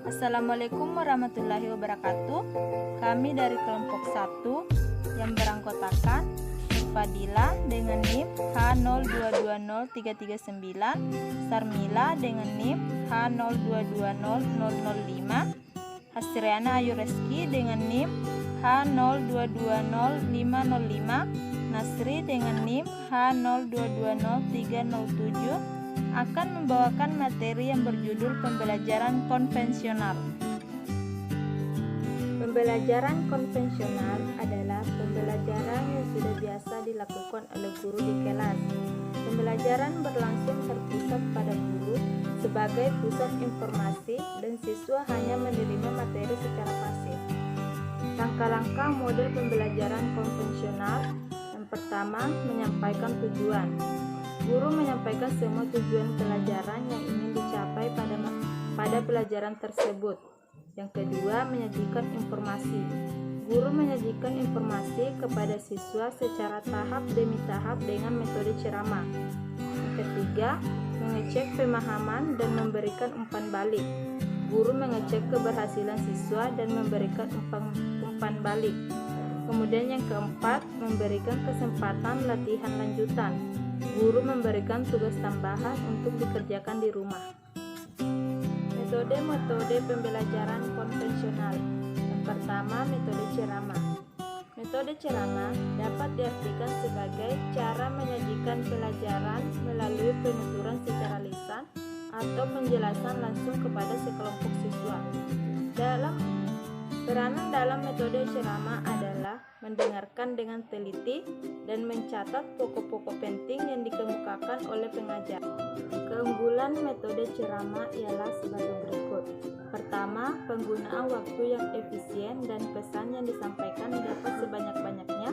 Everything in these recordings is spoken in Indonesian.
Assalamualaikum warahmatullahi wabarakatuh. Kami dari kelompok 1 yang beranggotakan Fadila dengan NIM H02203339, Sarmila dengan NIM H022005, Hasriana Ayu Reski dengan NIM H02200505, Nasri dengan NIM H02200307 akan membawakan materi yang berjudul pembelajaran konvensional. Pembelajaran konvensional adalah pembelajaran yang sudah biasa dilakukan oleh guru di kelas. Pembelajaran berlangsung terpusat pada guru sebagai pusat informasi dan siswa hanya menerima materi secara pasif. Langkah-langkah model pembelajaran konvensional. Yang pertama, menyampaikan tujuan. Guru menyampaikan semua tujuan pelajaran yang ingin dicapai pada pelajaran tersebut. Yang kedua, menyajikan informasi. Guru menyajikan informasi kepada siswa secara tahap demi tahap dengan metode ceramah. Yang ketiga, mengecek pemahaman dan memberikan umpan balik. Guru mengecek keberhasilan siswa dan memberikan umpan balik. Kemudian yang keempat, memberikan kesempatan latihan lanjutan. Guru memberikan tugas tambahan untuk dikerjakan di rumah. Metode pembelajaran konvensional. Yang pertama, metode ceramah. Metode ceramah dapat diartikan sebagai cara menyajikan pelajaran melalui penuturan secara lisan atau penjelasan langsung kepada sekelompok siswa. Peranan dalam metode ceramah adalah mendengarkan dengan teliti dan mencatat pokok-pokok penting yang dikemukakan oleh pengajar. Keunggulan metode ceramah ialah sebagai berikut. Pertama, penggunaan waktu yang efisien dan pesan yang disampaikan dapat sebanyak-banyaknya.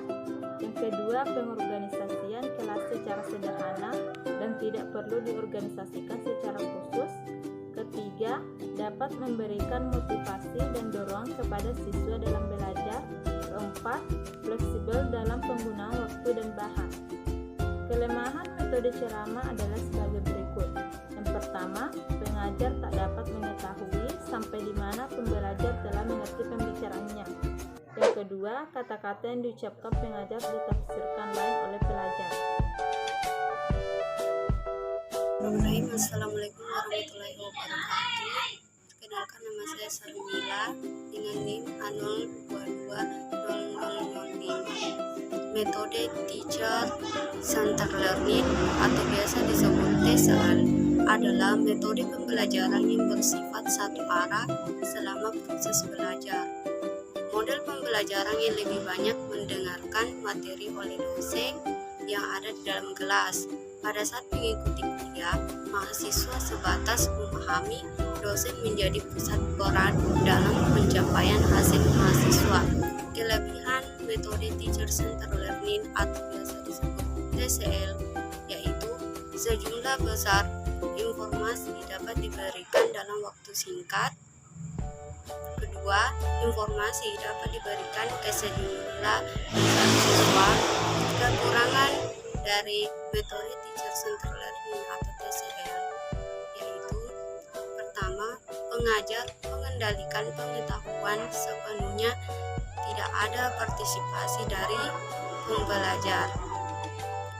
Yang kedua, pengorganisasian kelas secara sederhana dan tidak perlu diorganisasikan secara khusus. Ketiga, dapat memberikan motivasi dan dorongan kepada siswa dalam belajar. Keempat, fleksibel dalam penggunaan waktu dan bahan. Kelemahan metode ceramah adalah sebagai berikut. Yang pertama, pengajar tak dapat mengetahui sampai di mana pembelajar telah mengerti pembicaraannya. Yang kedua, kata-kata yang diucapkan pengajar ditafsirkan lain oleh pelajar. Assalamualaikum warahmatullahi wabarakatuh. Perkenalkan, nama saya Sarmila dengan NIM H022005. Metode Teacher Center Learning atau biasa disebut TCL adalah metode pembelajaran yang bersifat satu arah selama proses belajar. Model pembelajaran yang lebih banyak mendengarkan materi oleh dosen yang ada di dalam kelas. Pada saat mengikuti kuliah, mahasiswa sebatas memahami, dosen menjadi pusat peran dalam pencapaian hasil mahasiswa. Kelebihan metode Teacher Center Learning atau biasa disebut TCL yaitu sejumlah besar informasi dapat diberikan dalam waktu singkat. Kedua, informasi dapat diberikan ke sejumlah besar siswa. Kekurangan dari metode Teacher Center Learning atau TCL yaitu pertama, pengajar mengendalikan pengetahuan sepenuhnya, tidak ada partisipasi dari pembelajar.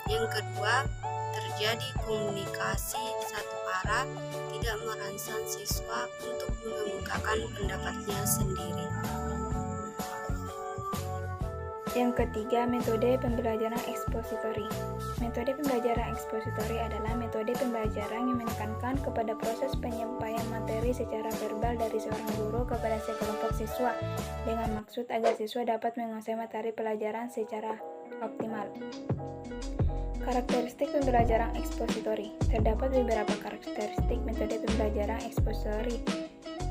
Yang kedua, terjadi komunikasi satu arah, tidak merangsang siswa untuk mengemukakan pendapatnya sendiri. Yang ketiga, metode pembelajaran ekspositori. Metode pembelajaran ekspositori adalah metode pembelajaran yang menekankan kepada proses penyampaian materi secara verbal dari seorang guru kepada sekelompok siswa dengan maksud agar siswa dapat menguasai materi pelajaran secara optimal. Karakteristik pembelajaran ekspositori. Terdapat beberapa karakteristik metode pembelajaran ekspositori,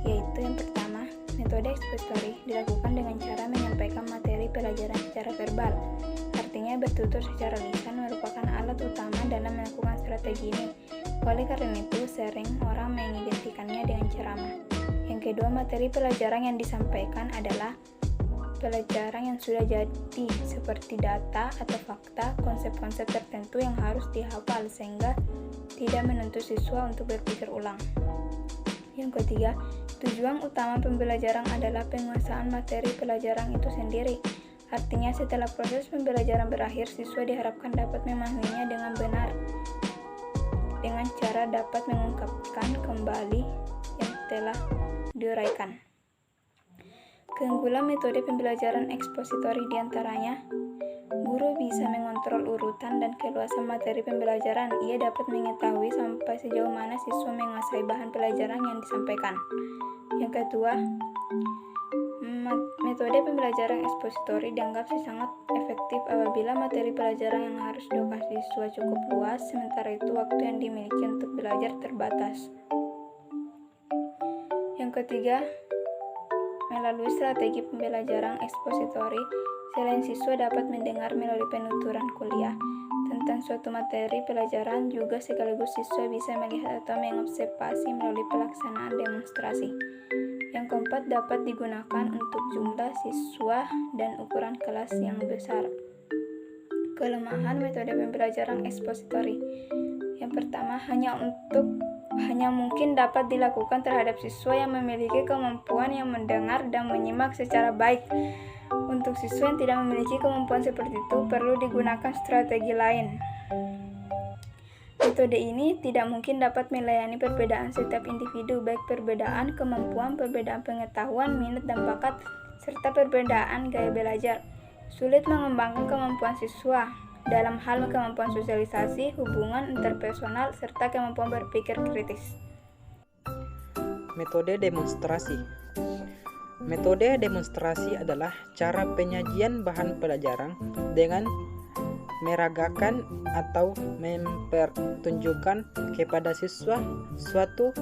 yaitu yang pertama, metode ekspositori dilakukan dengan cara menyampaikan materi pelajaran secara verbal. Artinya bertutur secara lisan merupakan alat utama dalam melakukan strategi ini. Oleh karena itu, sering orang mengidentikannya dengan ceramah. Yang kedua, materi pelajaran yang disampaikan adalah pelajaran yang sudah jadi, seperti data atau fakta, konsep-konsep tertentu yang harus dihafal sehingga tidak menuntut siswa untuk berpikir ulang. Yang ketiga, Tujuan utama pembelajaran adalah penguasaan materi pelajaran itu sendiri. Artinya, setelah proses pembelajaran berakhir, siswa diharapkan dapat memahaminya dengan benar, dengan cara dapat mengungkapkan kembali yang telah diuraikan. Keunggulan metode pembelajaran ekspositori diantaranya, guru bisa mengontrol urutan dan keluasan materi pembelajaran. Ia dapat mengetahui sampai sejauh mana siswa menguasai bahan pelajaran yang disampaikan. Yang kedua, metode pembelajaran ekspositori dianggap sangat efektif apabila materi pelajaran yang harus dikuasai siswa cukup luas, sementara itu waktu yang dimiliki untuk belajar terbatas. Yang ketiga, melalui strategi pembelajaran ekspositori, selain siswa dapat mendengar melalui penuturan kuliah tentang suatu materi pelajaran, juga sekaligus siswa bisa melihat atau mengobservasi melalui pelaksanaan demonstrasi. Yang keempat, dapat digunakan untuk jumlah siswa dan ukuran kelas yang besar. Kelemahan metode pembelajaran ekspositori. Yang pertama, hanya mungkin dapat dilakukan terhadap siswa yang memiliki kemampuan yang mendengar dan menyimak secara baik. Untuk siswa yang tidak memiliki kemampuan seperti itu, perlu digunakan strategi lain. Metode ini tidak mungkin dapat melayani perbedaan setiap individu, baik perbedaan kemampuan, perbedaan pengetahuan, minat dan bakat, serta perbedaan gaya belajar. Sulit mengembangkan kemampuan siswa dalam hal kemampuan sosialisasi, hubungan interpersonal, serta kemampuan berpikir kritis. Metode demonstrasi. Metode demonstrasi adalah cara penyajian bahan pelajaran dengan meragakan atau mempertunjukkan kepada siswa suatu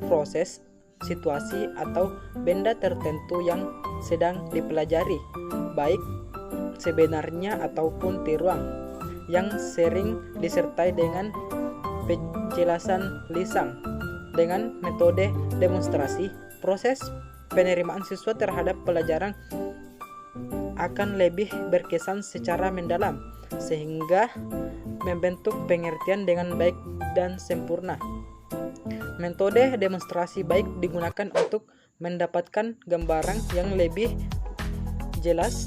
proses, situasi, atau benda tertentu yang sedang dipelajari, baik sebenarnya ataupun tiruan, yang sering disertai dengan penjelasan lisan. Dengan metode demonstrasi, proses penerimaan siswa terhadap pelajaran akan lebih berkesan secara mendalam, sehingga membentuk pengertian dengan baik dan sempurna. Metode demonstrasi baik digunakan untuk mendapatkan gambaran yang lebih jelas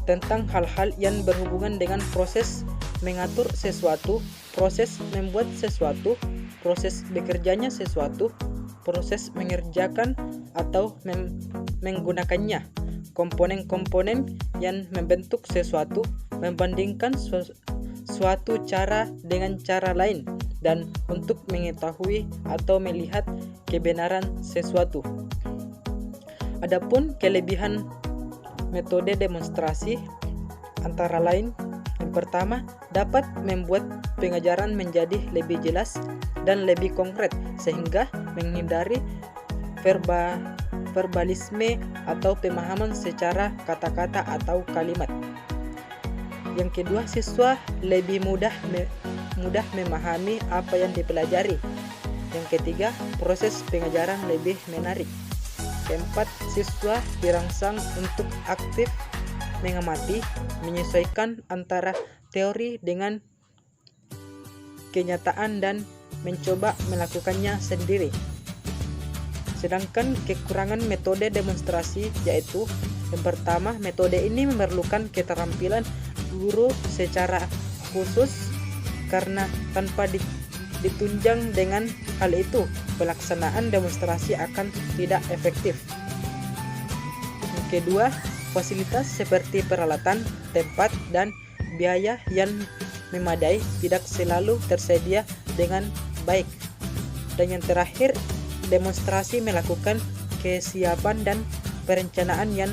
tentang hal-hal yang berhubungan dengan proses mengatur sesuatu, proses membuat sesuatu, proses bekerjanya sesuatu, proses mengerjakan atau menggunakannya, komponen-komponen yang membentuk sesuatu, membandingkan suatu cara dengan cara lain, dan untuk mengetahui atau melihat kebenaran sesuatu. Adapun kelebihan metode demonstrasi antara lain, yang pertama, dapat membuat pengajaran menjadi lebih jelas dan lebih konkret, sehingga menghindari verbalisme atau pemahaman secara kata-kata atau kalimat. Yang kedua, siswa lebih mudah memahami apa yang dipelajari. Yang ketiga, proses pengajaran lebih menarik. Keempat, siswa dirangsang untuk aktif mengamati, menyesuaikan antara teori dengan kenyataan dan mencoba melakukannya sendiri. Sedangkan kekurangan metode demonstrasi yaitu, yang pertama, metode ini memerlukan keterampilan guru secara khusus karena tanpa ditunjang dengan hal itu, pelaksanaan demonstrasi akan tidak efektif. Yang kedua, fasilitas seperti peralatan, tempat, dan biaya yang memadai tidak selalu tersedia dengan baik. Dan yang terakhir, demonstrasi melakukan kesiapan dan perencanaan yang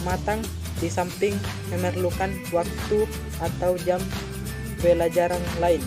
matang di samping memerlukan waktu atau jam pelajaran lain.